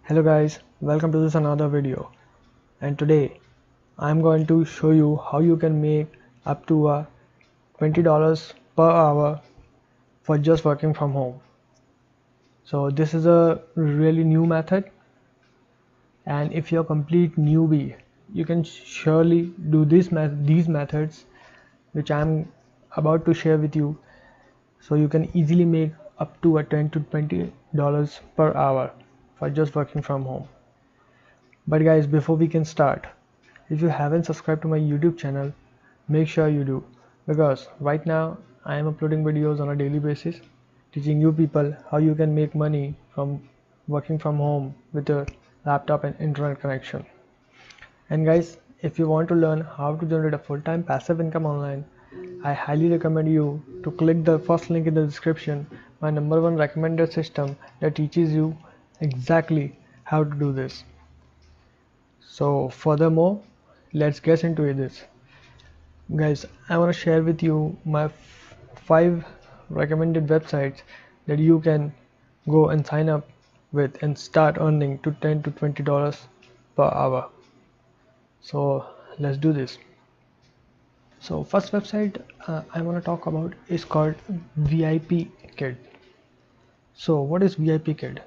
Hello guys, welcome to this another video, and today I'm going to show you how you can make up to $20 per hour for just working from home. So this is a really new method, and if you're a complete newbie, you can surely do these methods which I'm about to share with you, so you can easily make up to a $10 to $20 per hour for just working from home. But guys, before we can start, if you haven't subscribed to my YouTube channel, make sure you do, because right now I am uploading videos on a daily basis teaching you people how you can make money from working from home with a laptop and internet connection. And guys, if you want to learn how to generate a full-time passive income online, I highly recommend you to click the first link in the description, my #1 recommended system that teaches you exactly how to do this. So furthermore, let's get into this. Guys, I want to share with you my 5 recommended websites that you can go and sign up with and start earning to $10 to $20 per hour. So let's do this. So first website I want to talk about is called VIPKit. So what is VIPKit?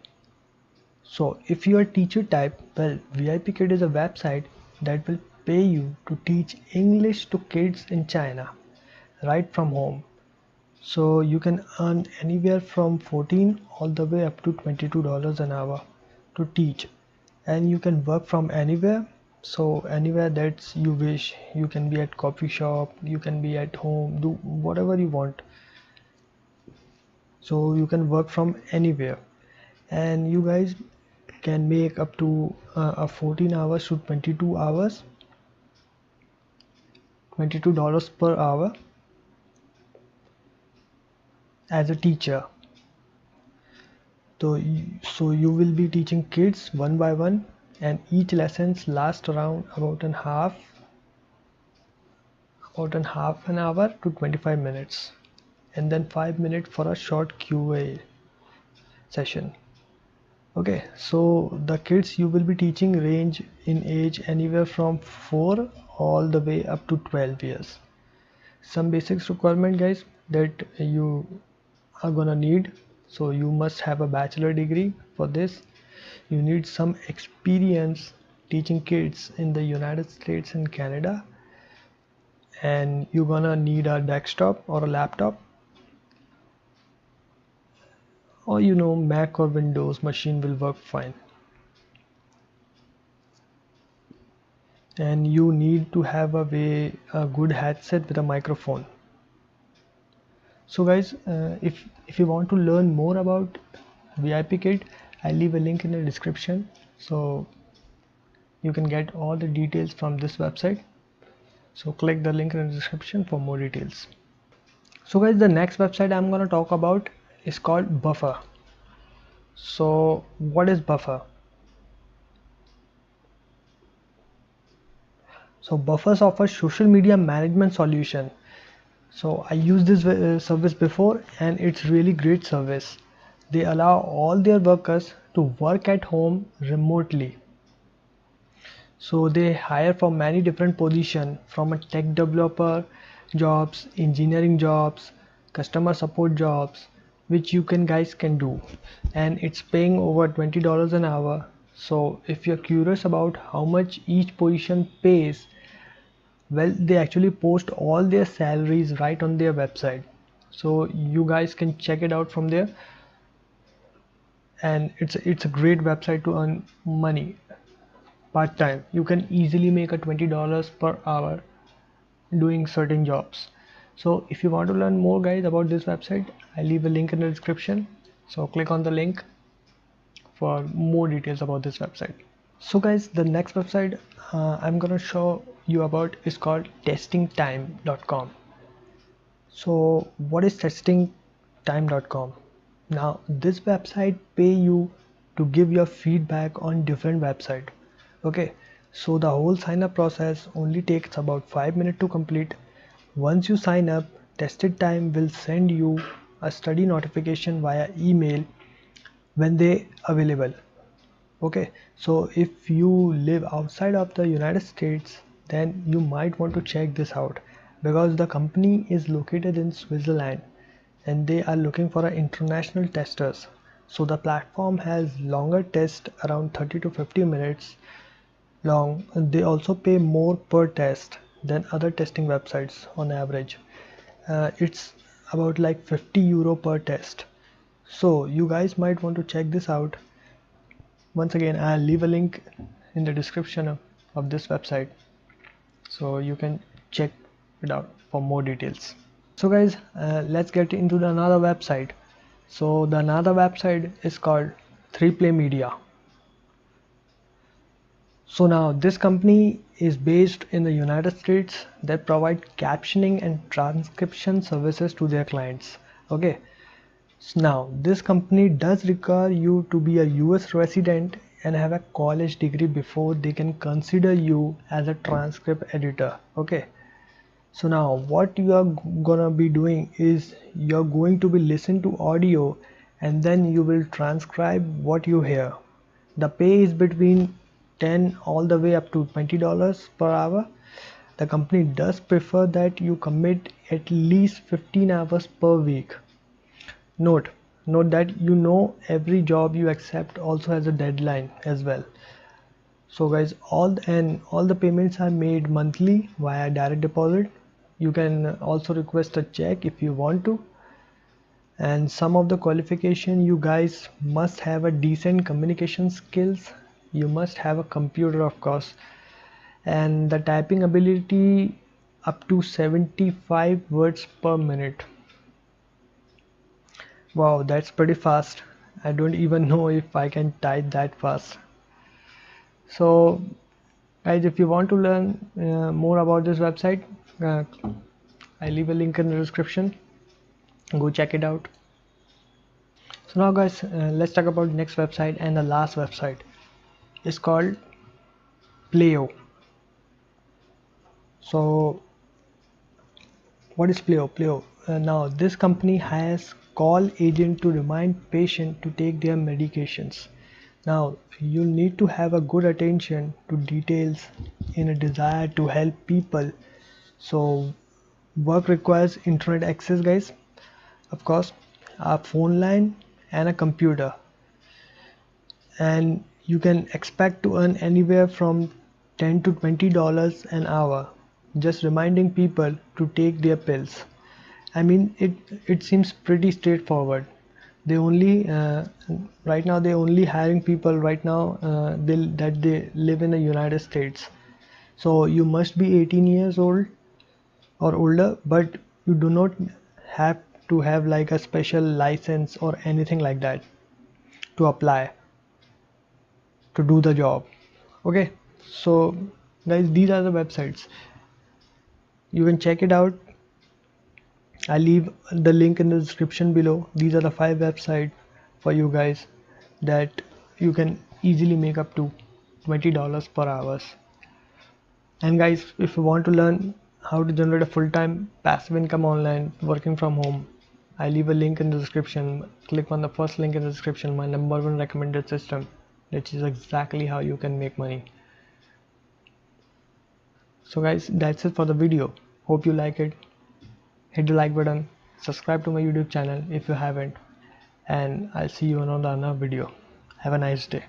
So if you are teacher type, well, VIPKit is a website that will pay you to teach English to kids in China right from home. So you can earn anywhere from 14 all the way up to $22 an hour to teach, and you can work from anywhere. So anywhere that you wish, you can be at coffee shop, you can be at home, do whatever you want. So you can work from anywhere, and you guys can make up to 14 hours to 22 hours, $22 per hour as a teacher. So you will be teaching kids one by one, and each lessons last around about an half an hour to 25 minutes, and then 5 minutes for a short QA session. Okay, so the kids you will be teaching range in age anywhere from 4 all the way up to 12 years. Some basics requirement, guys, that you are gonna need. So you must have a bachelor degree for this. You need some experience teaching kids in the United States and Canada, and you're gonna need a desktop or a laptop, or Mac or Windows machine will work fine. And you need to have a good headset with a microphone. So guys, if you want to learn more about VIPKit, I'll leave a link in the description, so you can get all the details from this website. So click the link in the description for more details. So guys, the next website I'm going to talk about is called Buffer. So what is Buffer? So Buffers offers social media management solution. So I used this service before, and it's really great service. They allow all their workers to work at home remotely. So they hire for many different positions, from a tech developer jobs, engineering jobs, customer support jobs, which you guys can do, and it's paying over $20 an hour. So if you're curious about how much each position pays, well, they actually post all their salaries right on their website, so you guys can check it out from there. And it's a great website to earn money part-time. You can easily make a $20 per hour doing certain jobs. So if you want to learn more, guys, about this website, I'll leave a link in the description, so click on the link for more details about this website. So guys, the next website I'm gonna show you about is called testingtime.com. So what is testingtime.com? Now this website pay you to give your feedback on different website. Okay, so the whole sign up process only takes about 5 minutes to complete. Once you sign up, Tested Time will send you a study notification via email when they available. Okay, so if you live outside of the United States, then you might want to check this out, because the company is located in Switzerland and they are looking for international testers. So the platform has longer tests, around 30 to 50 minutes long. They also pay more per test than other testing websites on average. It's about like 50 euro per test. So you guys might want to check this out. Once again, I'll leave a link in the description of this website, so you can check it out for more details. So guys, let's get into another website. So the another website is called 3Play Media. So now this company is based in the United States. They provide captioning and transcription services to their clients. Okay, so now this company does require you to be a US resident and have a college degree before they can consider you as a transcript editor. Okay, so now what you are gonna be doing is you're going to be listen to audio and then you will transcribe what you hear. The pay is between 10 all the way up to $20 per hour. The company does prefer that you commit at least 15 hours per week. Note, note that every job you accept also has a deadline as well. So guys, all the payments are made monthly via direct deposit. You can also request a check if you want to. And some of the qualification, you guys must have a decent communication skills. You must have a computer, of course, and the typing ability up to 75 words per minute. Wow, that's pretty fast. I don't even know if I can type that fast. So guys, if you want to learn more about this website, uh, I leave a link in the description. Go check it out. So now guys, let's talk about the next website and the last website. It's called Playo. So what is Playo? Playo. Now this company hires call agent to remind patient to take their medications. Now you need to have a good attention to details in a desire to help people. So work requires internet access, guys, of course, a phone line and a computer, and you can expect to earn anywhere from 10 to $20 an hour just reminding people to take their pills. I mean, it seems pretty straightforward. They only right now they only hiring people right now that they live in the United States. So you must be 18 years old or older, but you do not have to have like a special license or anything like that to apply to do the job. Okay, so guys, these are the websites. You can check it out. I leave the link in the description below. These are the 5 websites for you guys that you can easily make up to $20 per hour. And guys, if you want to learn how to generate a full-time passive income online working from home, I leave a link in the description. Click on the first link in the description, my #1 recommended system, which is exactly how you can make money. So guys, that's it for the video. Hope you like it. Hit the like button, subscribe to my YouTube channel if you haven't, and I'll see you on another video. Have a nice day.